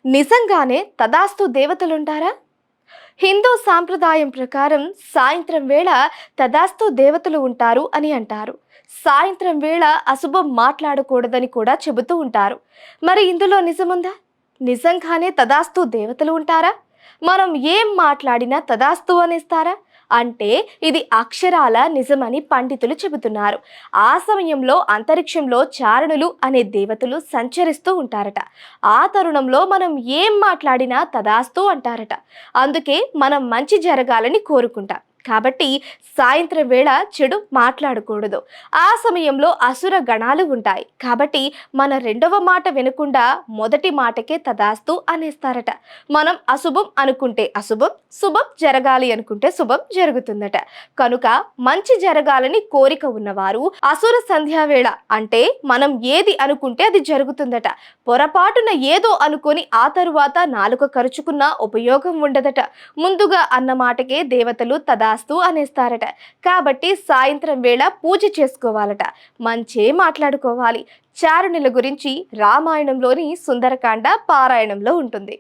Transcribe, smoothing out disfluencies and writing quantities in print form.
నిజంగానే తదాస్తు దేవతలుంటారా? హిందూ సాంప్రదాయం ప్రకారం సాయంత్రం వేళ తదాస్తు దేవతలు ఉంటారు అని అంటారు. సాయంత్రం వేళ అశుభం మాట్లాడకూడదని కూడా చెబుతూ ఉంటారు. మరి ఇందులో నిజముందా? నిజంగానే తదాస్తు దేవతలు ఉంటారా? మనం ఏం మాట్లాడినా తదాస్తు అనేస్తారా? అంటే ఇది అక్షరాల నిజమని పండితులు చెబుతున్నారు. ఆ సమయంలో అంతరిక్షంలో చారణులు అనే దేవతలు సంచరిస్తూ ఉంటారట. ఆ తరుణంలో మనం ఏం మాట్లాడినా తదాస్తు అంటారట. అందుకే మనం మంచి జరగాలని కోరుకుంటాం. కాబట్టి సాయంత్రం వేళ చెడు మాట్లాడకూడదు. ఆ సమయంలో అసుర గణాలు ఉంటాయి. కాబట్టి మన రెండవ మాట వినకుండా మొదటి మాటకే తదాస్తు అనేస్తారట. మనం అశుభం అనుకుంటే అశుభం, శుభం జరగాలి అనుకుంటే శుభం జరుగుతుందట. కనుక మంచి జరగాలని కోరిక ఉన్నవారు అసుర సంధ్యావేళ అంటే మనం ఏది అనుకుంటే అది జరుగుతుందట. పొరపాటున ఏదో అనుకొని ఆ తరువాత నాలుక ఖర్చుకున్నా ఉపయోగం ఉండదట. ముందుగా అన్న మాటకే దేవతలు తదాస్తు అనేస్తారట. కాబట్టి సాయంత్రం వేళ పూజ చేసుకోవాలట. మంచే మాట్లాడుకోవాలి. చారుణుల గురించి రామాయణంలోని సుందరకాండ పారాయణంలో ఉంటుంది.